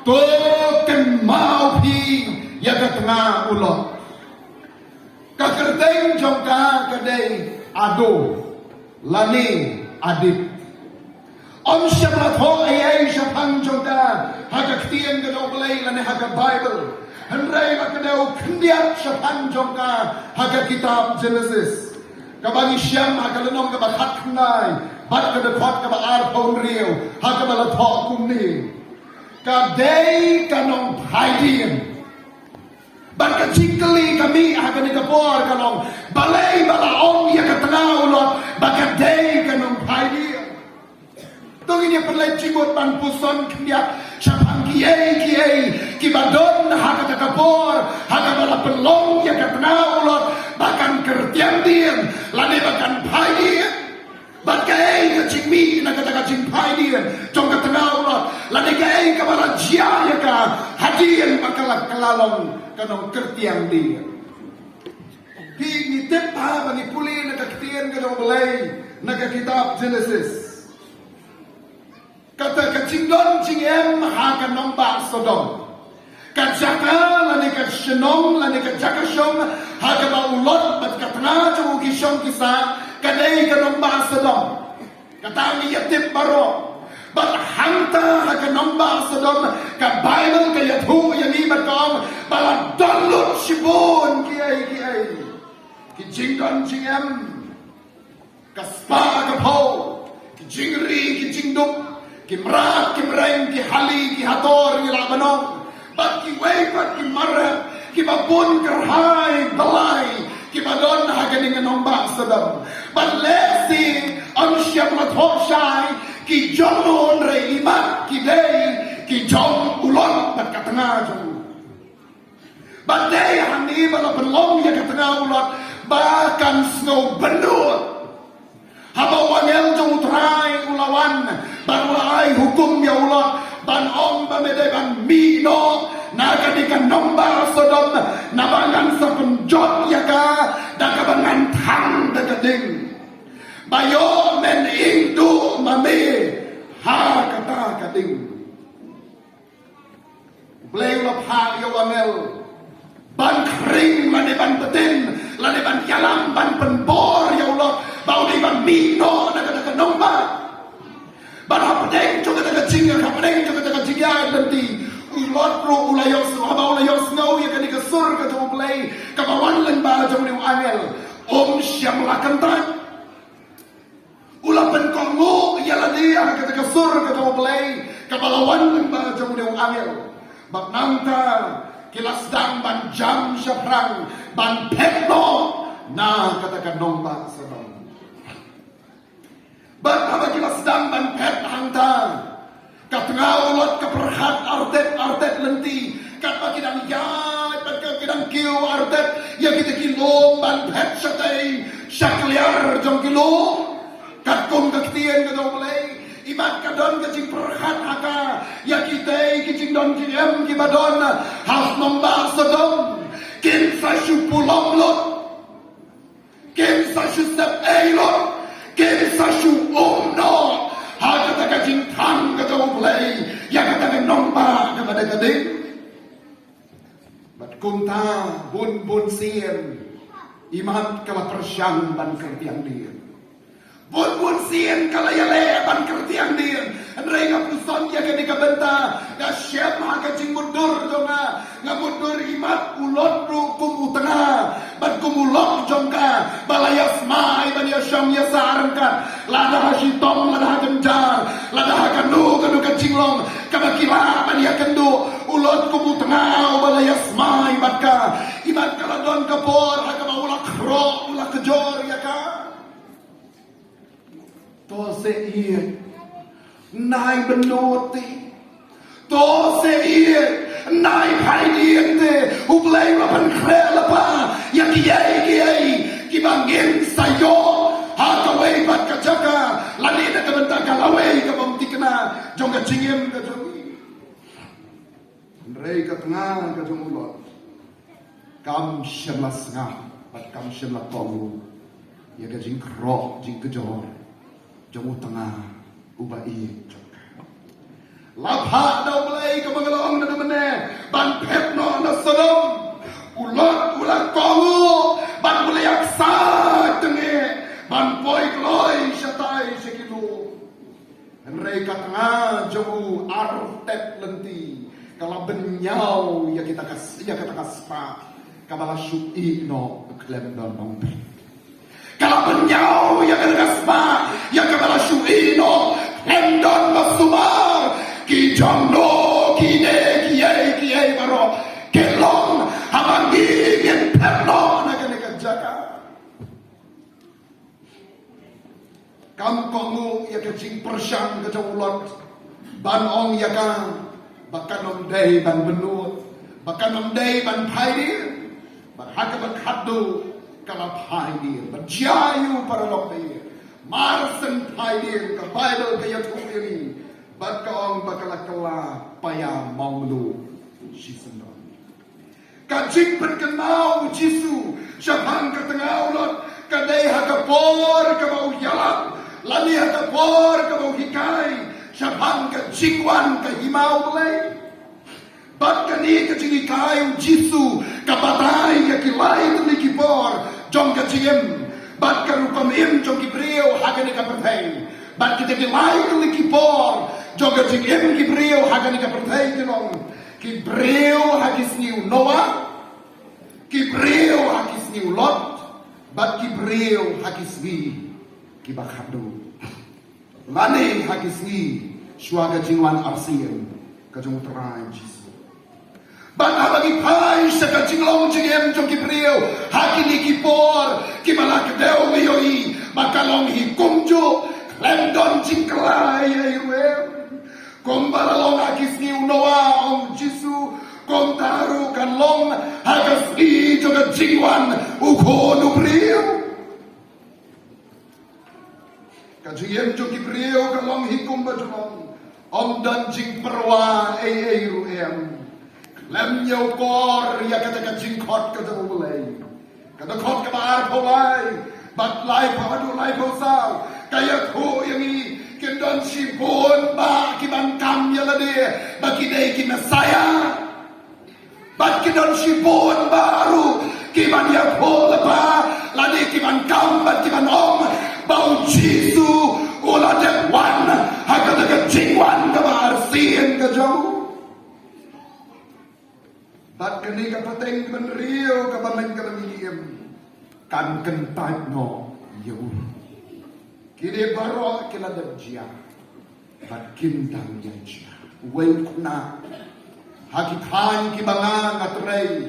token mau pi ya ka tengah ulot ka kerteng jongka kadai ado lani adit om syablat ho ai syapang jongka haga ktien ka do belai lani haga bible hendrai ka do khndiat syapang jongka haga kitab Genesis ka bangi syam haga lenong ka bakhat khnai bat ka de khot ka ba ar pon riu haga bala tho kum ni ka dei ka nong phaidien ban ka cikeli kami akan dikapor kanong balai bala om ya ka tengah ulot baka dei kanong phaidien tong ini perlai cimut ban puson kendia syapang kiai ki badon haka kapor haka bala pelong ya ka tengah ulot bakan kertian dien lane bakan phaidien bakai ka cingmi na ka cing phaidien jong ka tengah ulot lane kai ka bala jia ya ka hadien bakal kalalong kanong kertiang dia higi tepa bani puli na kaktian kanong balay na kitab Genesis kata kacingdon cingem ha kanong ba Sodom kajaka lani kasenong lani kajakasong ha ka ba ulot bat katanga jung kisong kisa kadai kanong ba Sodom kata ni yatip baro bat hanta haka nomba Sodom ka Bible ka yathu yani batong bala dalut sibon kiai ki jingdon jingam ka spa ka po ki jingri ki jingduk ki mrat ki mreng ki hali ki hator ki labanong bat ki wei bat ki marap ki babun kerhai balai ki badon haka dengan nomba Sodom bat lesi on syam la thoshai ki jomon re imat ki dei ki jom ulon bat ka tengah jom bat dei hani bala pelong ya ka tengah ulon bahkan snow benur haba wangel jom trai ulawan barwai hukum ya ulon ban om ba mede ban mino na ka dikan nomba Sodom na bangan sa penjot ya ka da ka bangan thang da ka ding bayo men indu mame ha kata kading bleng lo pha yo wangel ban kring lane ban betin lane ban yalam ban penbor ya Allah bau di ban mino na kata nomba ban apdeng jo kata jinga apdeng jo kata jinga nanti ulot pro ulayos haba ulayos ngau ya kani ka sur ka jo blay ka bawan len ba jo ni wangel om syam lakantan ulapan kongo yala dia kata kasur kata belai kapalawan ng ba jong deong angel bak nanta kilas dang ban jam syafrang ban petno na kata kanong ba Sodom bak apa kilas dang ban pet hanta katngawot kaperhat artet lenti kat pakidang yat pakidang kiu artet ya kita kilo ban pet satay syakliar jong kilo katkong kaktian ka daw malay imat ka doon ka jing perhat haka ya kitay kijing doon kiyem kiba doon half nomba Sodom kinsa syu pulomlot kinsa syu sep eilot kinsa syu umno haka ta ka jing tang ka daw malay ya ka ta nomba ka badagadig bat kunta bun sien imat kala persyang ban kertiang dia bun sien kala yale ban kertiang dia andrai nga puson ya kani kabenta na syem haka jing mundur jonga nga mundur imat ulot ru kum utanga ban kumulok jongka balayas mai ban yasyam yasarkan lada hasitong lada hagenjar lada hakanu kanu kacinglong kabakila ban yakendu ulot kum utanga balayas mai batka imat kala don kapor haka ulak ro ulak kejor ya ka to se ie nai benoti to se ie nai phaidien ublay lapan krela pa ya kiai ki bangin sayo ha kawai bat kajaka lani na kabenta kalawai ka bamtikna jong ka jingem ka jong rei ka tengah ka jong ulot kam syamlas nga bat kam syamla polu ya ka jing kro jing kejor jong tengah ubai jok lapha daw belai ka mangalong tet lenti kala benyau ya kita kaspa kabala syu'i no klem don nompe kala benyau ya kita kaspa ya kabala syu'i no klem don masumar ki jondo ki ne ki ai baro kelong hamangi gen perno na kan jaka kam kongu ya kecing persang ke ulot ban ong ya kan bahkan om day ban benut bahkan om day ban paidir bahkan ban khaddu kala paidir berjayu para lokir marsen paidir ke bible ke youtube ini bahkan ong bakal kala paya maulu sisendon kajing berkenau jisu syabang ke tengah ulot kadai hakapor ke bau jalan lani hakapor ke bau hikai syabang ke jingwan ke himau belai bat kani ke jingi kayu jisu ke batai ke kilai ke kipor jong ke jingem bat ke rupam im jong kibriu hagani ke pertai bat ke kilai ke kipor jong ke jingem kibriu hagani ke pertai kinong kibriu hagis niu Noah kibriu hagis niu Lot bat kibriu hagis wi kibakhadu lani hagis ni swaga jingwan arsian kajung terai jisu ban abagi pai saka jinglong jingem jong kibriu hakini kipor kibala kedeu miyoi makalong hi kumju lendon jingklai aiwe kombala long hagis ni Noah ong jisu kom taru kan long hagas ni joga jingwan ukonu briu kajiem jo kibriu kalong hikum bajulong om dan jing perwa ru em lem nyau kor ya kata kajing khot kata mulai kata khot ka bar phawai bat lai phadu lai phosau kaya khu yang i kendon si bon ba ki ban kam ya la de ba ki dei ki saya bat ki don si bon baru ki ban ya phol ba la de ki ban kam bat ki ban om bau jisu ula de wan hakata ka jingwan ka bar sien ka jau bat kani ka pateng ban rio ka ban ka miem kan kentai no yu kini baro kila derjia bat kintang yanjia wei kuna hakitan ki banga ngatrei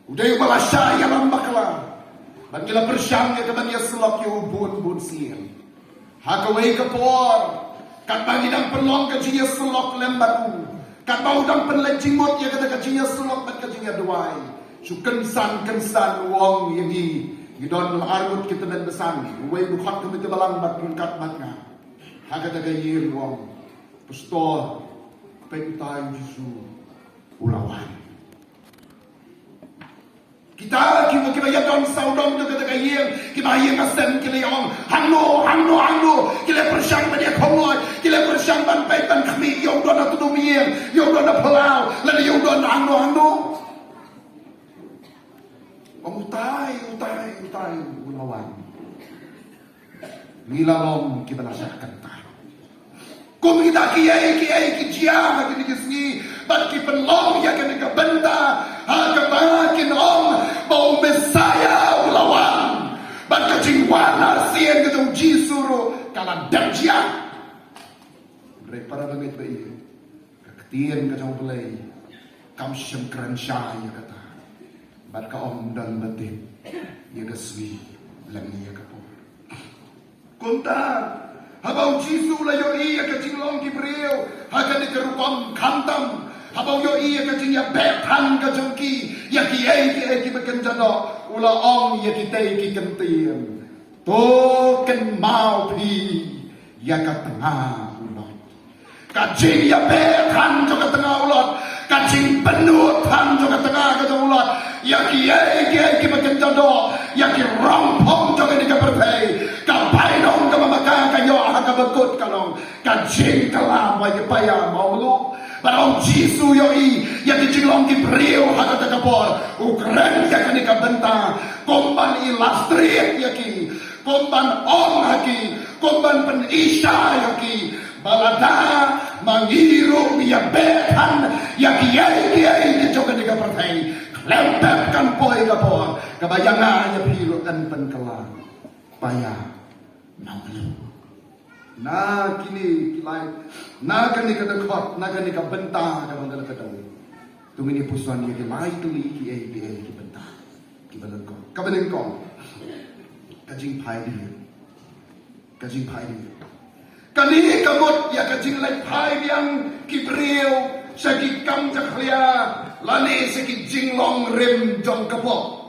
udai balasya ya lambakla ban kila persyang ya kaban ya selok yu bun sien hakawei ka por kan bagi dang pelong ka jia selok lembaku kan bau dang penlencing mot ya kata ka jia selok bat ka jia duai su kensan wong yang gidon arut kita dan besan wei bukat kami balang bat rungkat matnya hakata ka yir wong pastor pentai jisu ulawan kita ya don saudom tu kata ka yir kita yir kasen kile ong hangno kile persyang dia khongoi kile persyang ban paitan kami yong don atu dumien yong don pelau lan yong don hangno utai ulawan nilalom kita rasakan tahu kum kita kiai kijia kini kisni bat ki penlong ya kini ka benda ha ka bakin om bau mesaya ulawan bat ka jingwana sien ka jisuru kala darjia re para damit bai kaktian ka jauh belai kam syam kransha ya kata bat ka om dan batin ya gaswi lang ya ka po kunta habang jisu la yo iya ka jinglong kibreo haga ni kerupam kantam habang yo iya ka jing ya betan ka jongki ya ki ai ki bekenjano ula om ya ki tei ki kentiem to ken mau pi ya ka tengah ulot ka jing ya betan ka tengah ulot ka jing penutan ka tengah ka ulot ya ki ai ki bekenjano ya ki rampong ka ni ka pertai ka painong ka mamaka ka yo ka bekut kalong ka jing kalam wa paya maulu barang jisu yo i ya ki jinglong ki brio ha ka kapor ukran ya ka ni ka benta komban ilastri ya ki komban on ha ki komban pen isya ya ki balada mangiru ya betan ya kiai kecokan di kapertai lempetkan poi kapor kebayangan ya pilu dan penkelan payah namanya na kini kilai na kani kadakot na kani kabenta kadang dalam katawi tungini pusuan ya kilai tuli kiai ki benta ki balengkong kajing pai dia kani kamut ya kajing lai pai yang kibriu sagi kam jaklia lani sagi jinglong rim jong kapok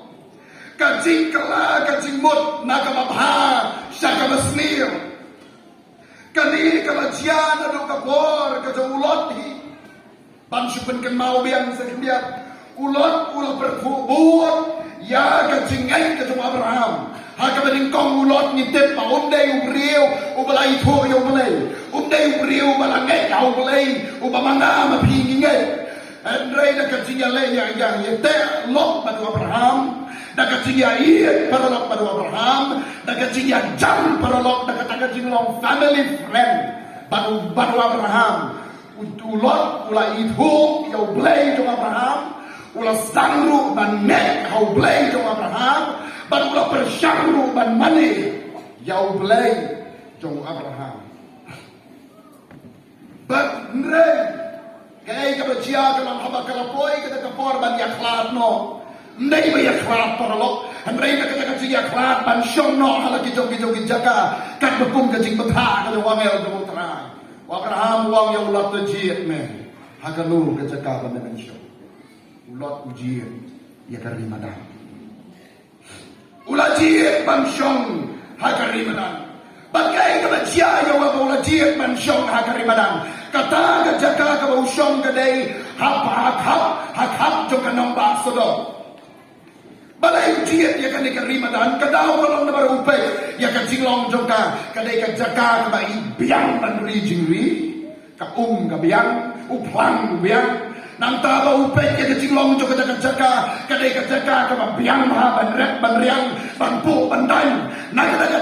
kajing kala kajing mut nakamabha sakamasnir kani kalajian adu kapor kajang ulot hi bansupen kan mau biang sekian ulot berfubur ya kajing ai kajang Abraham hakabaling kong ulot ngitip pa umday ubriw ubalay ito yung balay umday ubriw balangay yaw balay ubamanga mapingingay Andrei na katsinya yang yete lok padu Abraham na katsinya iit para lok padu Abraham na katsinya jam para lok na katakatsing long family friend padu Abraham ulot ula ito yaw balay yung Abraham ula stangru man nek yaw balay yung Abraham baru ulah bersyangru ban mani yaw balay yung Abraham Ndrei kaya kabajiya kalang haba kalapoy kada kapor ban yaklat no ndai ba yaklat paralok ndai na kada kaji yaklat ban syong no hala kijong jaka kan bekum kajing betha kada wangel do tra Abraham wang ya ulat tajit me hakanu kajaka ban men syong ulat ujiet ya karimadan ulajit ban syong hakarimadan bagai kabajiya ya wa ulajit ban syong hakarimadan kata kajaka kabausong kadai hap jong kanong basodo balay ujiet ya kan ikarimadan kadaw kalong na barupay ya kan singlong jong ka kadai kajaka kabai biang ban rijingri kabiang uplang biang nang taba upay ya kan singlong jong kajaka kadai kajaka kabiang ban riang ban pu banday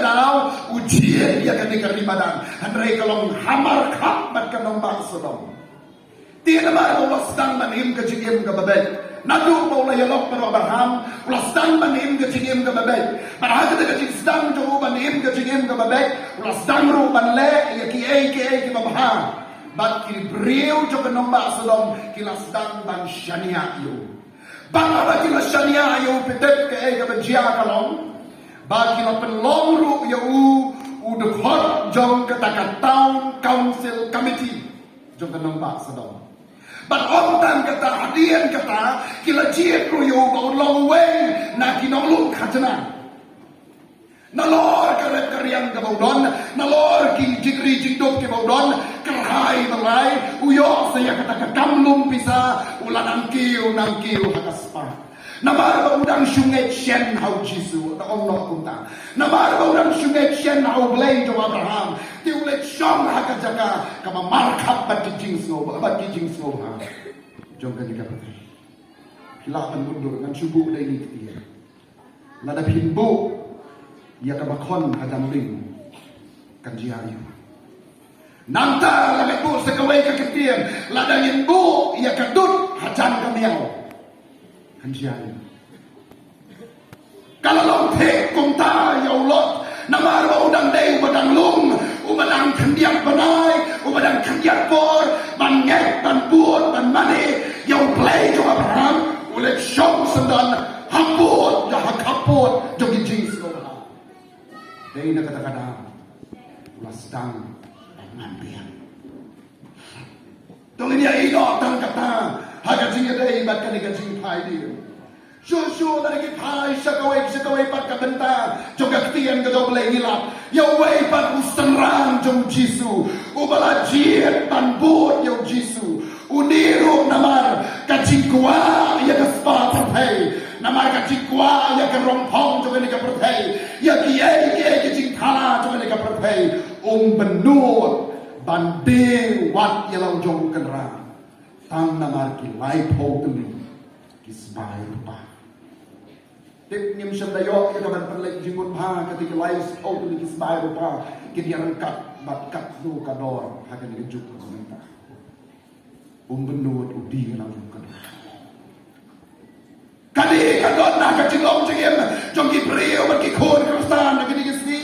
kadaw ujiet ya kan ikarimadan handray kalong hamar kap bat kanong basodo tiada ba ulas dang manim kajigim kababay nadu ba ulay yalok pero Abraham ulas dang manim kajigim kababay para kada kajig dang jo manim kajigim kababay ulas dang ru banle ya ki babha bat ki breu jo kanong basodo kilas dang ban shania yo bang ba kilas shania yo pitet ke kabajia kalong bagi la penlong ru ya u dekhot jong kata town council committee jong kanong ba sadong but on tan kata hadian kata kila jiet ru yo ba long way na kinong khatana nalor karet karyang ka baudon nalor ki jigri jingdop ki baudon kerhai balai uyo saya kata kamlum pisa ulan angkiu hakaspa namar ba udang syunget shen hau Jisu ta ong no kunta namar ba udang syunget shen hau blay jo Abraham ti ulet syong hakajaka kama markap bat jingso ha jong kan ka patri hilapan mundur ngan subuh dai ni tiya lada pinbu ya ka bakon hadam ling kan jiayu nanta la bu sekawai ka ketien lada bu ya kadut hajan kamiao Hanjian. Kalau long tek kumta ya ulot namar ba udang dei badang lung ubadang kandiak banai ubadang kandiak por bangek ban buot ban mane ya play jo Abraham ulet syong sendan haput ya hakaput jo gijing sekolah dei na kata-kata ulas dang ngambian tong ini ino tang kata hagajing dei bat kan gajing pai dia Shushu dari pai sakawai pat kabenta juga ketian ke doble ngilap ya wei pat ustenrang jong Jisu ubala jiet pan bot yo Jisu uniru namar kacing kuah ya kespa pertai namar kacing kuah ya ke rompong juga ni ke pertai ya kiai kacing thala juga ni ke pertai benur banding wat ya lau jong kenra tang namar ki lai po tuli ki sbai rupa Dik nim shandayo kita ban perlek jingun ha ketika lai po tuli ki sbai rupa ki dia rengkat bat kat nu kador hakan ni juk komentar benut udi na kan kadi kadon na ka chilong chingem jong ki prio ba ki khon kristan na ki ski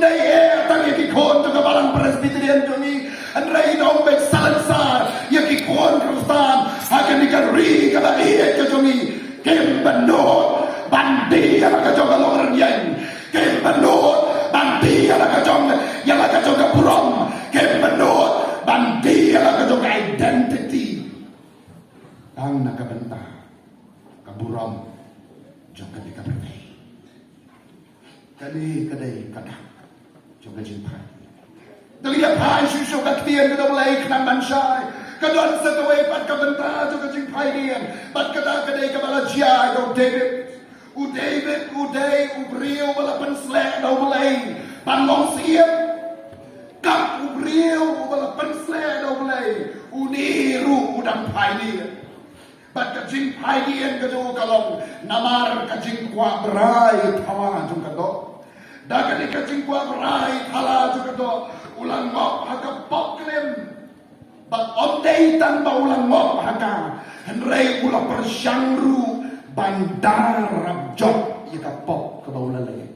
dai tang ki khon to ka balang presbyterian jongi andrai dong be salsa ya ki khon kristan akan ni ka ri ka ba ka jongi kem benut bandi ya ka jong long yen kem benut bandi ya ka jong ka purom kem benut bandi ya ka jong identity ang nakabenta kaburam jong ka bertai kali kadai kada jong ka jimpai dali ya pai shu ka tien ka dolai kan mansai kadon sa tawai pat ka benta jong ka jimpai dien pat kada kadai ka bala jia go David uday ubrio wala panslek daw balay panlong siap kap ubrio wala panslek daw balay uniru udang pailian bat kajing pailian kado kalong namar kajing kwa berai thawa jung kado daga di kajing kwa berai thala jung kado ulang ngop haka poklem bat ondei tan ba ulang ngop haka henrei ulang persyangru bandar rabjot ya kapok ke bawah lalai.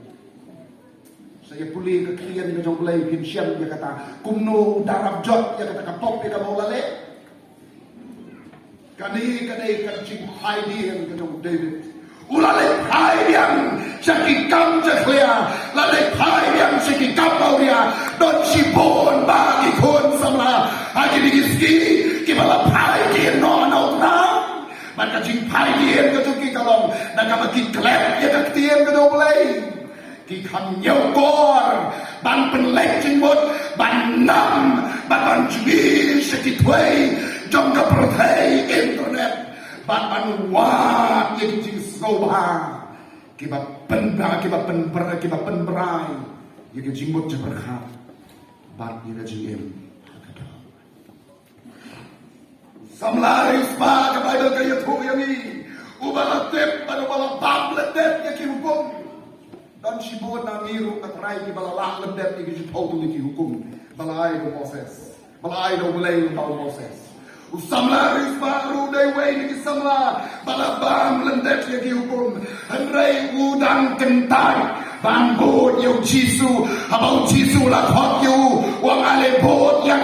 Saya pulih ke klien ke jong belai kinsian dia kata kumno darabjot ya kata kapok ya ke bawah lalai. Kani kancing Heidi yang ke jong David. Ulalai hai yang sakikam jaklia, lalai hai yang sakikam bau dia. Don sibon bagi kon samla hagi digiski kibala hai dia no maka jing pailian ka tuki kalong nagamaki klep ya ka tien ka doblay ki kam nyokor ban penlek jing mot ban nam ban jbi sekitway jong ka perthai internet ban wat ya jing soba ki ba penberai ya jing mot jeberkhat ban ya jing Samlaris pa ka Bible kayo to yami ubalatep pada bala tabletet ya ki hukum dan sibon na miru at rai ki bala tabletet ki jipo ki hukum balai do Moses balai do mulai do Moses usamlaris pa ru dai wei ki samla bala bam lendet ya ki hukum rai udang kentai bambut yo jisu abau jisu la khot yo wang ale bot yang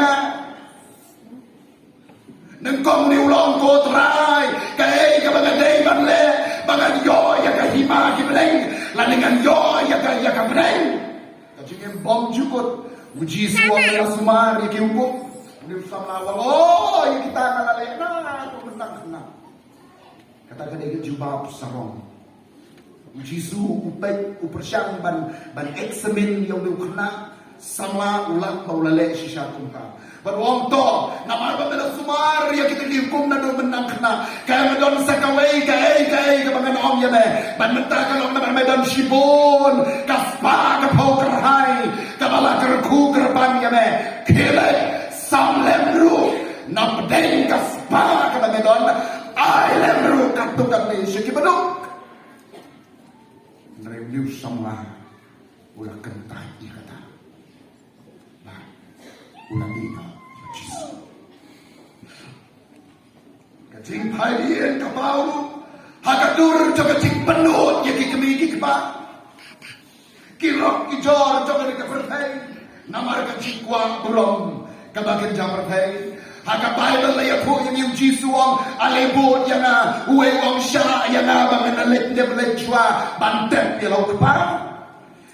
nengkong ni ulong ko trai kai ka bagadai banle bagad yo ya ka hima ki bleng la dengan yo ya ka bleng ka jingem bom jukut uji suang ya sumar ki hukum ni samla walo ya kita ngalale na to mentang na kata kadai jubab sarong uji su upek upersyang ban eksamen yang lu kena samla ulang baulale shisha kumka berwong to namar ba sumar ya kita dihukum na do menang kena kaya medon sakawai kai bangan om ya me ban menta kalong na medan shibon kaspa ka pokerhai ka bala kerku kerban ya me kele samlem ru na pedeng kaspa ka medon ai lem ru katu ka ni shiki beduk review samla ulah kentai ya kata nah ulah dino kacing pailian kapau hakatur jo kacing penut ya ki kemigi kepa kirok kijor jo ka perthai namar kacing kuang burong kabagen jam perthai haka Bible la yakho yang jisuang alebot yang uwe wang sya yang bangan lek de lechwa bantet ya lau kepa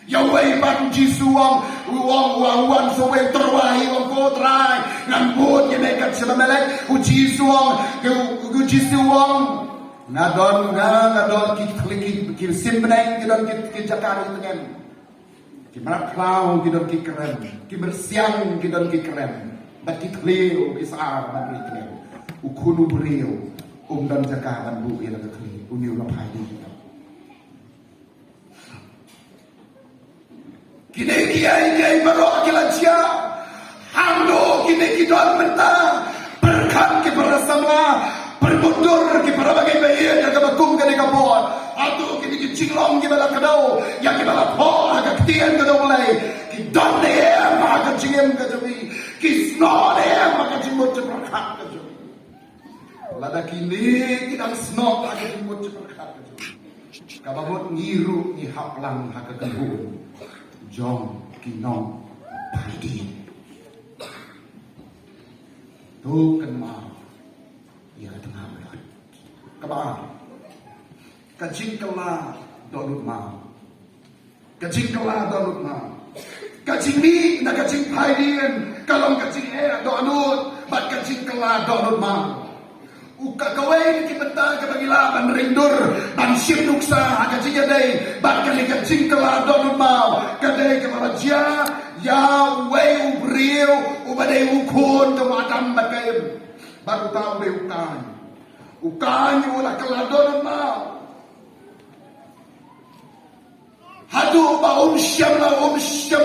Yahweh ban jisuang uang sowe terwahi wang kotrai ngambut yang nekat sebamelek ujisuang ngadon ki simpeneng ki jakar tengen ki maraklau ki keren ki bersiang ki keren bat ki kleo ki saar ban tengen ukunu brio dan jakar ban bu ila ki uniu la phai kini kiai barok kilacia hando kini kidon menta berkat ki parasamla bermundur ki para bagai bayi jaga bakum kini kapor atau kini ki cinglong ki bala kadau yang ki bala po agak tian kadau mulai ki don ne maka cingem kadau ki sno ne maka cimut berkat kadau lada kini kita snot lagi imut cepat kababot ngiru ni haplang hakakenhun jong kinong padi tu kenal ia tengah melot kabar kajing kala dolut mau kajing kala dolut mau kajing ni na kajing paidien kalong kajing dolut bat kajing kala dolut mau uka kawai ki benta ka bagilaban rindur ban sim nuksa kajing dei bat kajing kala dolut mau kadai ka raja ya wei ubriu ubadai ukun ka madam bakaim baru tahu deh ukan ulah kala dolut mau hadu ba syam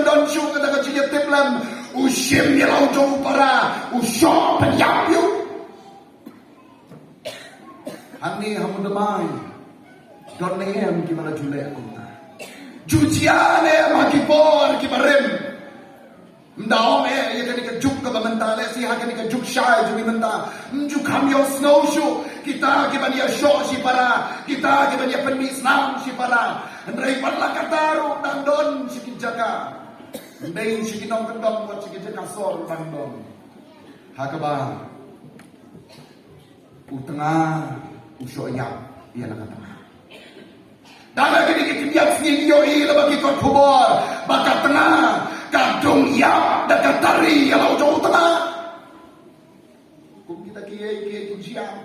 don syum kata kajing teplam usyam ni lau jauh para usyam penyap yu Ani hamu damai don nehem gimana julai aku ta jujiane maki por ki barem mdaom ya kani ka juk ka mentale si ha kani ka juk shai ju menta nju kam yo snow shoe kita ki bania show si para kita ki bania penis nam si para ndai patla kataru dan don si kijaka ndai si kinong kendong wat si kijaka sor dan don hakaba utengah usoya ia nak kata dalam kini kita sini yo ila bagi kau kubur bakat tengah kadung yap dekat tari kalau jauh tengah kum kita kiai kujian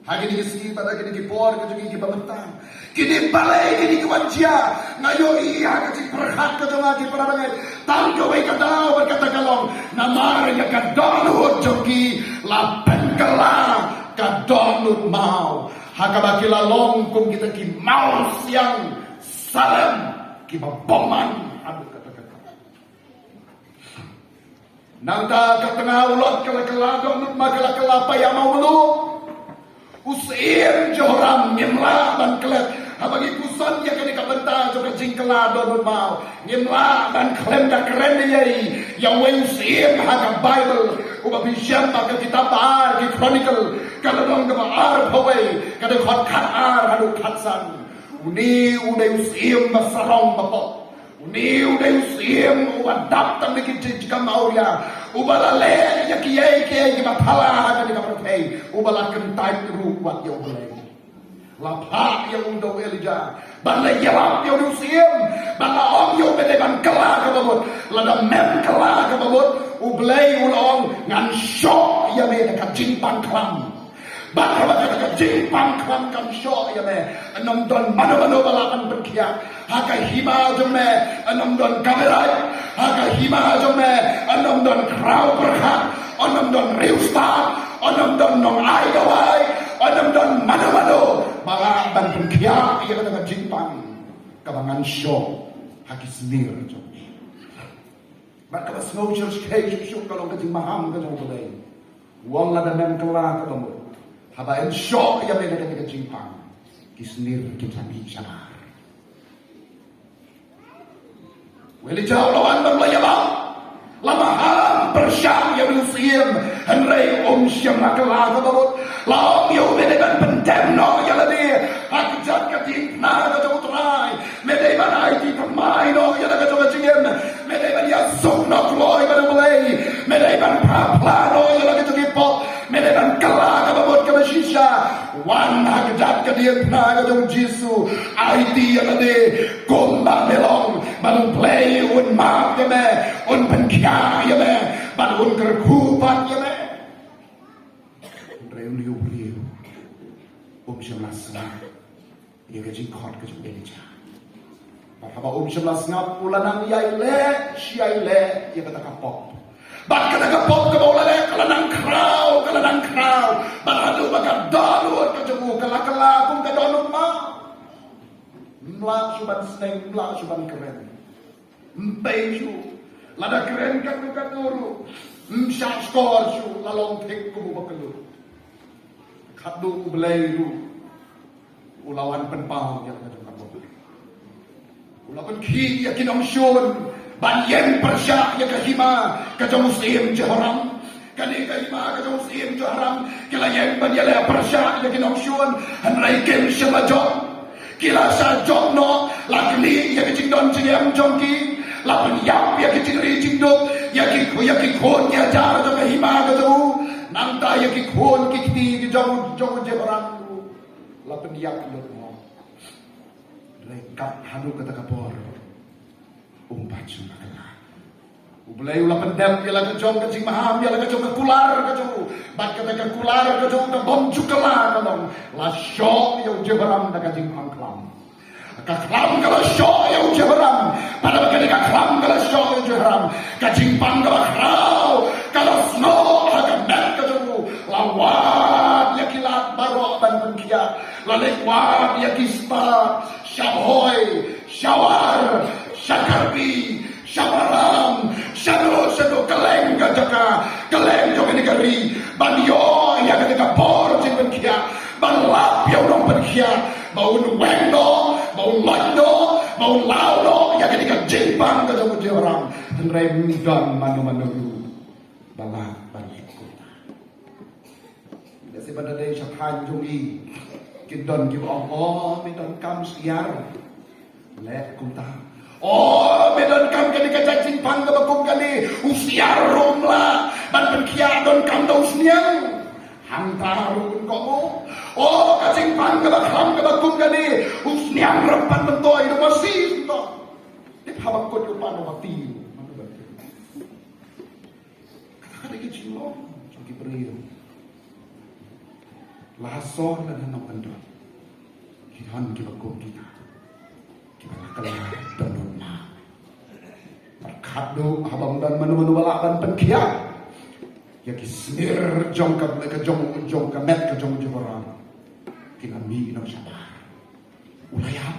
hari ini sini pada kini kipor kini kibamentan kini balai kini kiwanjia ngayo iya kini perhat kejong di perabangan tanggo wei kadau berkata kalong namarnya kadonut joki lapen kala kadonut mau hakabakila longkung kita ki maus yang salam ki baboman aduh kata-kata nangta ke tengah ulot kala-kala donut makala kelapa yang mau lu usir joram nyemla ban kelet habagi kuson ya kini kabenta coba jingkela donut mau nyemla ban klem da keren yai yang wei usir haka bible uba bisyam maka kitab ar ki chronicle kalau dong ke ar pawai kada khot khat ar hadu khatsan uni udai usir masarong bapot uni udai usir wadap tam ki jika mau ya ubala le ya kiai ki maphala kada ka perthei ubala kentai ru wat yo boleh lapha yang undo elija bala yawab yo usir bala om yo bele ban kala ka babot lada mem kala ka babot ublay ulong ngan syok ya me ka jingpang klam bakal ka jingpang klam kan syok ya me anom don mano balakan berkia haka hima jome anom don kamera haka hima jome anom don crowd berhat anom don reusta anom don nong ai gawai anom don mano balakan berkia ya ka jingpang kabangan syok haki senir jome maka ba snow church cage syuk kalau kajing maham ka jong balay wang la mem kala ka mo haba en syok ya me ka kajing pang kisnir kita bicara weli jauh lawan berlaya bang lama ham bersyam ya muslim henry syam nakala ka babot laom yo me kan pentem no ya ladi hakijat ka tin na ka jong trai me dei banai ti pamai no ya ka jong jingem medai ban ya song nok loy ban mulai medai ban pra no ya lagi tu kipot medai ban kala ka babot ka shisha wan hagdat ka dia na ka jong jisu IT ya lade komba melong ban play un map ya me un ban kya ya me ban un kerkupat ya me reuniu beliau syamlasna ya ka jing khot ka jong elija haba syamlas ngap ulanang yaile syaile ya kata kapok bak kata kapok ke bola le kalanang krau baradu bakal dalut ke jemu kala pun ke donut ma mla suban sneng mla suban keren mpeju lada keren ka turu msha skor su lalong thik ku bakelu khadu belairu ulawan penpau ya kata ulapan ki ya kinong syun banyen persyak ya kahima kajong muslim jaharam kani kahima kajong muslim jaharam kila yang ban yale persya ya kinong syun han rai kem shama jok kila sa jok no lakni ya ki don chim jongki la pen yap ya ki ri ching do ya ki khon ya jar do ka hima ga do nang ta ya ki khon ki ti ki jong je barang la pen yap lo mo rai kap hanu kata kapor umpat cuma kala ubelai ulah pendam ya la jong ka jing maham ya la jong ka kular ka jong bat ka kular ka jong ka bom cukala ka dong la sho ya je barang ka jing angklam ka klam ka la sho ya je barang pada ka klam ka la sho ya je barang ka jing pang ka krau ka la snow ka dak ka jong la wat ya kilat baro ban penkia la lekwat ya kispa shabhoy shawar shakarbi shabaram shado kaleng jaka kaleng jo ni gari banyo ya ka por jing penkia ban lap ya orang penkia bau wendo bau lando bau laudo ya ka jing pang ka jo orang rem dan manu bala banyak si pada day sa than jungi kidon ki mi don kam siar le kunta mi don kam kani ka jing pang ka bakum kani usiar romla ban penkia don kam do sniang hang tarun komo ka jing pang ka bakam ka bakum kani usniang repan bentoy do masih to di habak ko yo pano mati kata ki chilo jungi brio lahasor dan henok endon hihan kibakum kita kibakalah donona berkado habang dan menu balakan penkia ya kismir jong ka met ka jong joran kinami no sabar ulayap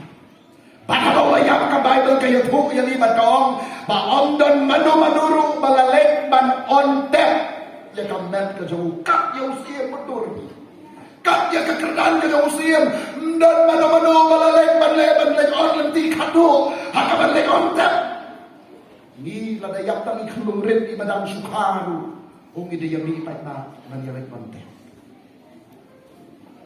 pada ulayap ka bible kaya thuk ya libat kaong ba om don manuru balalek ban on tep ya ka met ka jong kat ya usia betul kat ya kekerdan ke usim dan mana-mana balalek banlek on lenti kado hakaban lek on tap ni lada yak tang ikhulung rit ibadang sukharu umi de yami patna ban yalek on tap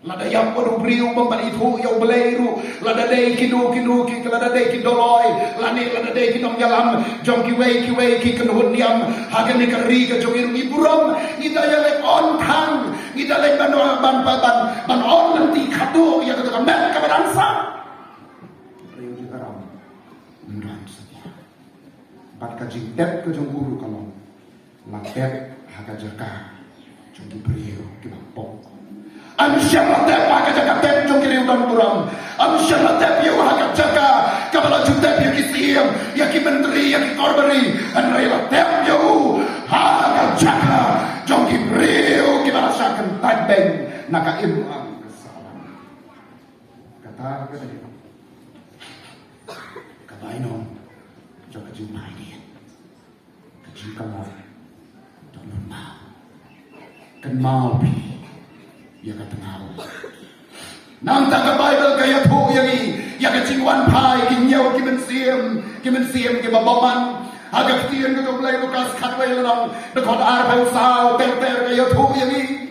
lada yak podo briu bamban itu ya beleiru lada dei kinu ki lada dei kidoloi lada dei kinom yalam jong ki wei ki kenhun niam hagan ni kari ka jong irmi buram ida yalek on tang ida lek ban on nanti kado ya ka met ka badansa briu di karam ndan setia bat ka jing tep ka jong guru kalong la tep haga jaka jong ki briu ki bapok am syarratep haka jaka tep jong kiri udan buram am syarratep ya haka jaka kabala jutep ya kisiem ya ki menteri ya ki korberi an rela tep ya haka jaka jong ki breu ki barasakan tadbeng naka imam kesalahan kata tadi kabaino jong kajumai dia kajumai don't mau kan mau ya kata ngau nang ta ka bible kaya thu yangi ya ka chingwan pai ki nyau ki men siem ki babaman aga tien ka blai lukas khatwai lang de khot ar phau sao ter kaya thu yangi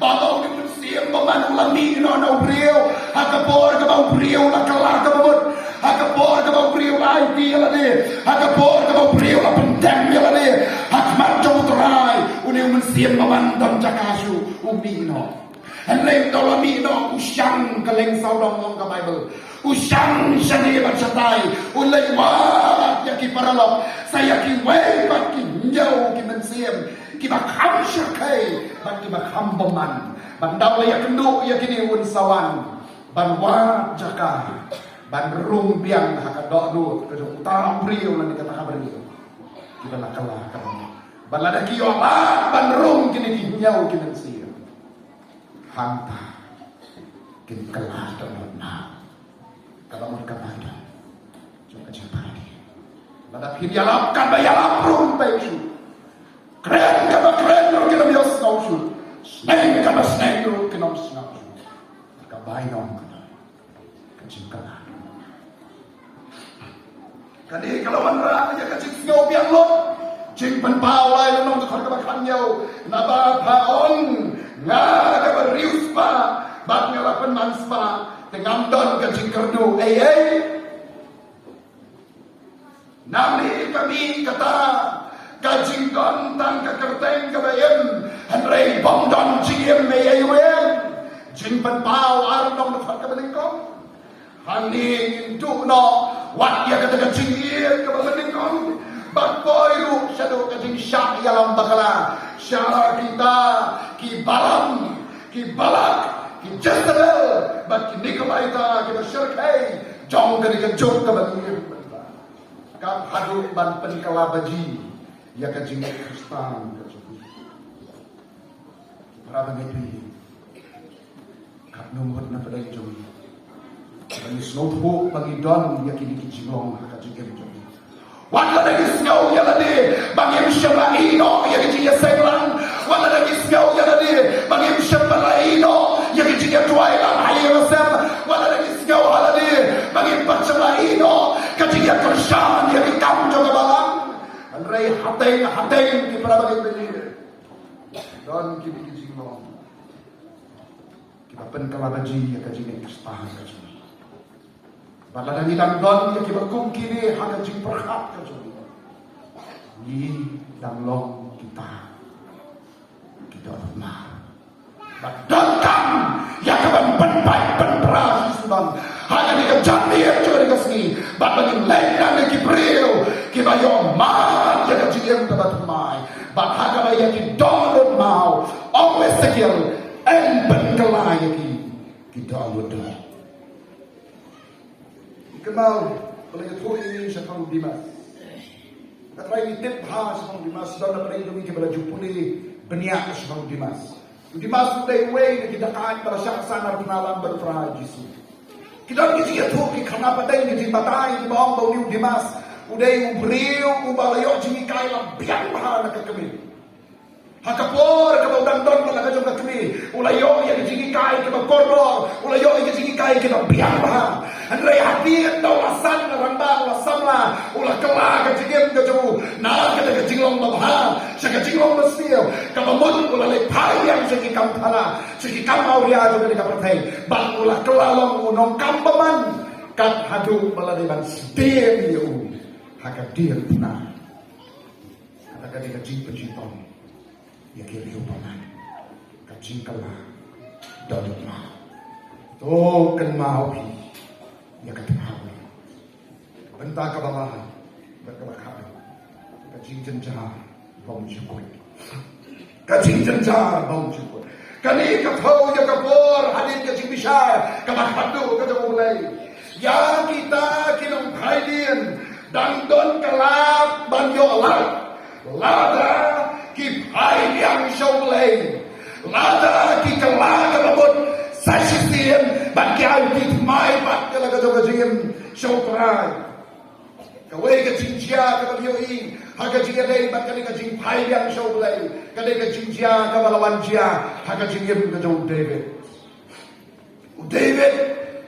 babaw ni men siem baman ulang ni no brio aga por ka bau brio la kala ka babut aga por ka bau brio la IT la de aga por ka bau brio la pendem la de hak mar jong trai uni men siem baman dam jakasu umi no Henlem dolamino usyang kaleng saudong long ka Bible. Usyang syani bercatai. Ulay wat ya ki paralok. Saya ki way bat ki njau ki mensiem. Ki bakam syakai. Ban ki bakam boman. Ban daw ya kenduk ya kini un sawan. Ban wat jaka. Ban rum biang hakadok dut. Kejong utara brio lan dikatakan brio. Ki bala kalah kamu. Ban lada ki yobat. Ban rum kini ki njau ki mensiem. Hanta kini kelah donor na kalau mereka pada coba cepat lada kini yalap kan bayalap rum baisu keren kata keren kita bios nausu sneng kata sneng kita snausu mereka bayong kecil kelah kadi kalau mana aja kecil ngau biang lot jing pen pau lai nong kon ka kan yau na ba paon Ya ka berius pa bat ngalapan manspa tengam don ka jingkerdu Nami kami kata kajing don tan ka kerteng ka bayem hanrei bom don jingem mayayuen jingpan pau arnong na fat ka balingkong hani intu no wat ya kata kajing ka balingkong bakboy ru shadow kajing syak yalam bakala syara kita ki balam ki balak ki Jezebel bat ki Nikolaita ki bersyirkai jong ka dikajok ka balingkong kap hadu ban penkalabaji ya kajing Kristan kajing berapa negeri kap nomor na pada jom kami snowbo bagi don ya kini kijilong kajing jom wala lagi snow ya ladi bagi syalaino ya kajing seglan wala lagi snow ya ladi bagi syalaino ya kajing tuailan hayasam wala lagi snow ladi bagi syalaino kajing kersan ya dikam juga balang anrai hateng di perabagi benih don kini kijilong kita penkalabaji ya kajing Kristan kajing pada dari dan don yang berkum kini hanya jing perhat kejuli. Ni dan long kita rumah. Dan kam yang keban penpai penperas sudah hanya dikejar dia juga dikasih. Bagi lain dan dikibril kita yang man yang kejadian tempat mai. Bagi hanya yang didorong mau always skill and penkelai kita aludai. Kenal boleh tu ini Syafang Dimas. Kata ini tip Syafang Dimas dan pada itu kita boleh jumpa beniak Syafang Dimas. Dimas sudah way kita kain pada syaksan kenalan berfrah Yesus. Kita kita tu kita kenapa dah ini batai di bawah bau Dimas. Udah ubrio ubalayo jini kai lam biang bahana ke kami. Hakapor ke bau dandon ke laga jumpa kami. Ulayo yang jini kai ke bau korbor. Ulayo yang jini kai ke bau biang bahana. Andai hati atau lasan rambang lasamla ulah kelak kejigem keju nah kata kejinglong babha sa kejinglong mestil kabamut ulah lepai yang segi kampala segi kamau ria juga dikapertai bang ulah kelalong unong kampaman kat hadu meladiban setir yu hakadir punah kata kejing penjipon ya kiri upaman kejing kelak dodot mau to kan mau ya katakan bentar ke bawah berkebakaran kacing jenjar bau jukut kacing jenjar bau jukut kani katau ya kapor hadin kacing bisar kabakadu kata mulai yang kita kinong kaidin dan don kelap banyo lada ki pai yang showlay lada ki kelak kabut sasisien bagi alti mai bat kala ka jim shokrai kawai ka jinjia ka bioi haga jinga dei bat kali ka jing pai yang shoklai kali ka jinjia ka balawan jia haga jingem ka jong David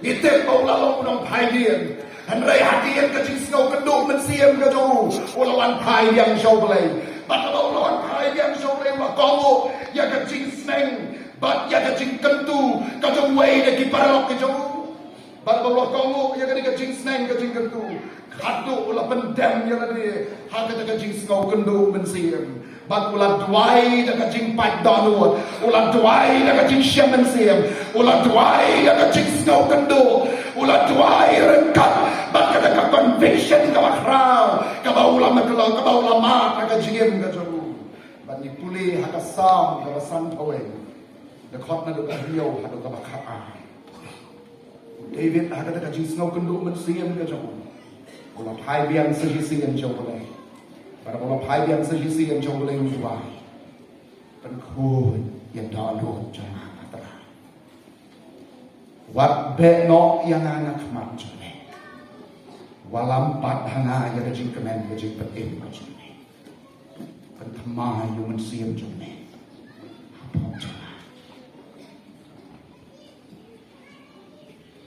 ite paula long nong pai dien hanrai hatian ka jing snow ka do men siem ka jong ulawan pai yang shoklai bat ulawan pai yang shoklai wa kongo ya ka jing sneng bat ya kajing kentu kajong way na kiparok kajong bat Allah kongo ya kajing sneng kajing kentu khatu ula pendem ya kadi haka kajing snow kendu mensiem bat ula duai da kajing pat donut ula duai da kajing siem ula duai da kajing snow kendu ula duai rengkat bat kada ka conviction ka makrau ka baula maklo ka baula ma ka kajing kajong bat ni puli haka sam ka san pawe dekot na lupa rio hado ka bakaa David hada ka jing snow kundu men siem ka jong ola pai biang sejisi yang jong boleh para ola pai biang sejisi yang jong boleh uwa pen khu yang dalu jong atra wat be no yang anak mat jong walam pat hanga ya ka jing kemen ka jing petim ka jong pen thama yu men siem jong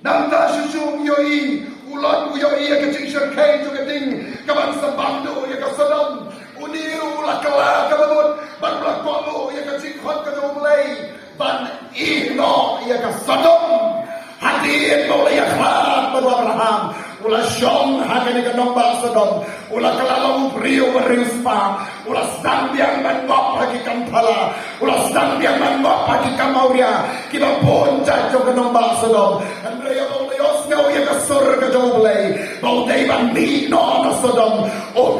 Nanta susum yoi ulot yoi ya kecing syarkai tu keting kaban sabando ya kasadam uniru la kala kabut ban blakolo ya kecing khot ka mulai ban ino ia ka Sodom hadir boleh ya khat baru Abraham ula syong hakani ka nomba Sodom ula kalalau brio berispa ula sedang biang mangop hagi kampala ula sedang biang mangop hagi kamauria kita pun jatuh ka nomba Sodom andrea boleh osngau ya ka surga jauh boleh bau deiban nino na Sodom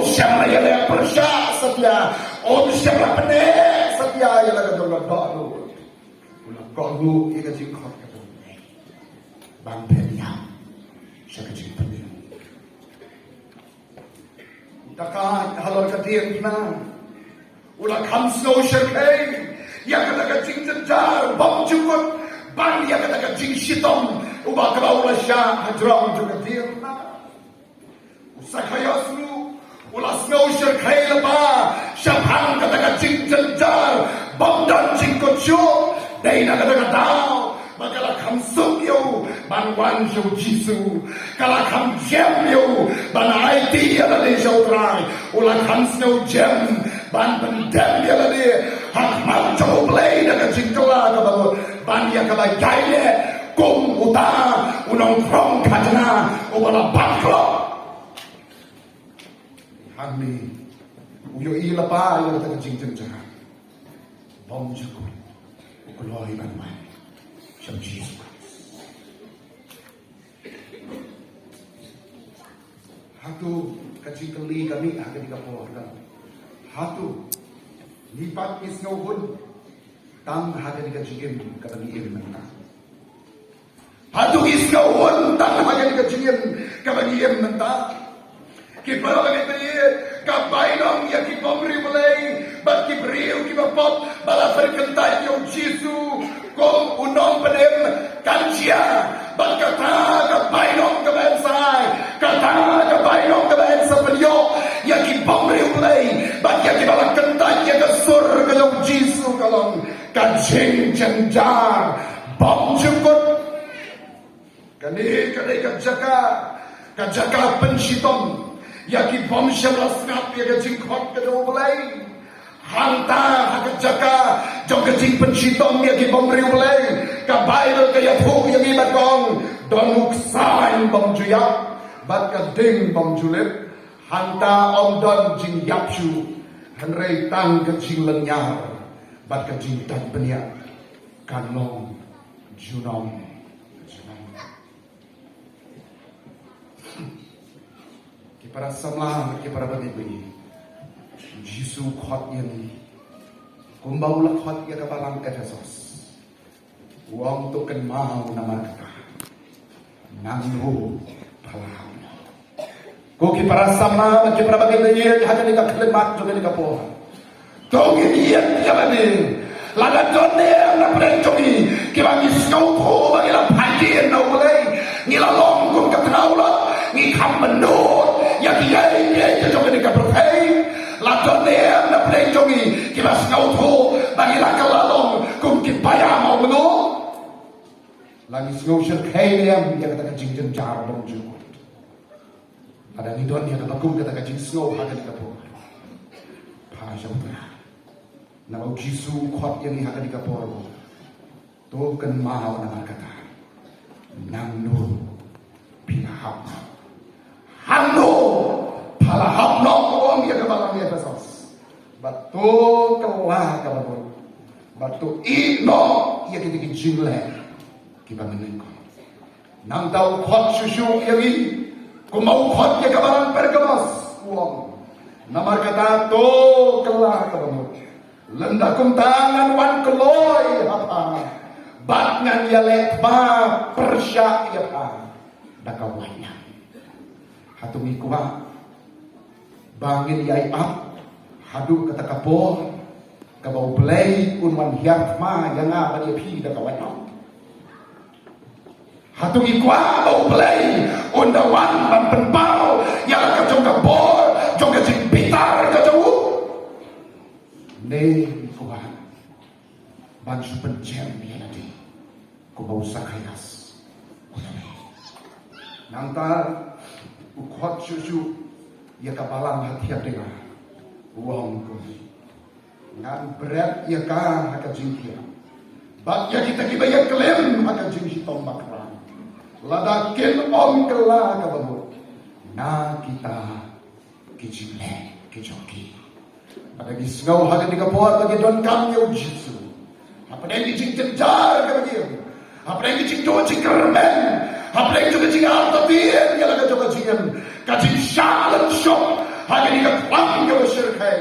syamla ya le persya setia syamla pene setia ya la ka dollar dolu ula kogu ya ka jingkot ka bang penya siya ka jingkot takat halal kadir na ula kamsno shirkay ya kata jingjan jar bom jukut ban ya kata jing shitom uba ka ula sha hadram juga dir na usakayaslu ula sno shirkay ba shabhang kata jingjan jar bom dan jingkut shu dai na kata daw Bakala kam suk yo ban wan jo jisu kala kam jem yo ban IT ala le jo trai ula kam snow jem ban pendem ya le hak mal jo play da ka jingtola ka ba ban ya ka ba yaile kum uta unong krong katana wala baklo hamni uyo ila pa ya ka jingten ja bom juku ukuloi ban mai Siyang Jesus Christ. Hatu kajikali kami akan dikaporkan. Hatu lipat isnauhun tam akan dikajigim kabagi imnanta. Hatu isnauhun tam akan dikajigim kabagi imnanta. Kipara kami kabainong ya kipomri mulai bat kibriu kipapot bala berkentai yung Jisu kung unong penem kansia bat kata kabainong kabensay kata kabainong kabensa penyo ya kipomri mulai bat ya kibala kentai ya kasur kayong Jisu kalong kancing cenjar bom jukut kani kajaka pensitom Yaki bom syamlas ngap ya kajing khot ka do belai hanta hakat jaka jong kajing pensitom yaki bom riu belai ka bail ka ya phu ya mi bat kong don muk sain bom juyak bat ka ding bom julip hanta om don jing yapsu hanrei tang kajing lenyar bat ka jing tan benia kanong junong para samlah para bagi Jisu khot yang kumbau la khot ya kapalang Efesos uang tu kan mau nama kata nanghu palang ko ki para samlah para bagi hanya ni kaklemat juga ni kapo tong ini ya bani laga donne na prentogi ki bagi snow ko bagi la pagi no boleh ni la long kun ka traula ni kam menot ya kiai ya jong ni ka profai la donne na prentogi ki bas snow ko bagi la kalalong kun ki paya mau meno lagi snow shir kai ya kata jingjen jar dong ju ada ni don ya kata kum kata jing snow ha ka po pa jauh nama Jisu khot yang akan dikapor tu kan mau nama kata nangnu pilahap hanu palahap no orang yang kebalang dia Efesos batu kelah kabur batu ino ia kita jingle kita menengok nang tahu khot susu yang ini ku mau khot yang kebalang Pergamos uang nama kata tu kelah kabur lendakum tangan wan keloi apa batngan ya lekba persya ya pa dakawanya hatungi kuwa bangin yai ap hadu kata kapor kabau play unwan hiat ma yang apa dia pi dakawanya hatungi kuwa bau play undawan ban penpau yang kacung kapor jong kacing pitar kacung ne kuhan bansu pencem dia nanti ku bau sakayas kutame nantar ukhot susu ya kapalang hati dengar uang ku ngan berat ya ka haka jingkia Bakya kita kibaya klaim akan jing hitong bakran. Ladakin om kela kababut. Na kita kijimle kijoki. Pada gisngau hagan dikapuat bagi don kami o Jesu. Apa yang dijing jenjar kabagi. Apa yang dijing doa jing kermen. Apa yang juga jing altabien yang laga juga jingan. Kajing syalan syok. Hagan dikapuat kabasirkai.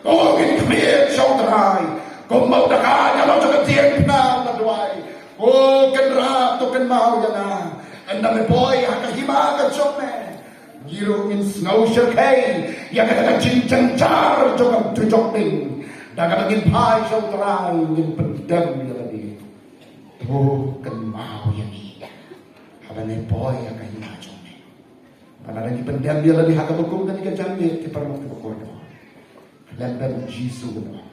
Oh ini kemir saudrai. Kung mau dakanya lo juga tiang na naduay. Oh kenra to ken mau yana. And the boy hakahimaga chokme. Giro in snow shirkay. Ya kata cincang car juga tujok ding. Daga ngin pai saudrai ngin pendam ya tadi. Oh ken mau yani. Habane boy hakahimaga chokme. Pada lagi pendam dia lebih hakabukum dan ikajamit di permuk kokodo. Lembem Jisu benar.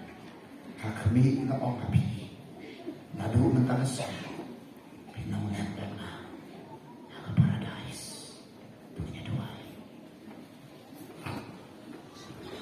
Kami na ong kapi. Nadu ng kalasay.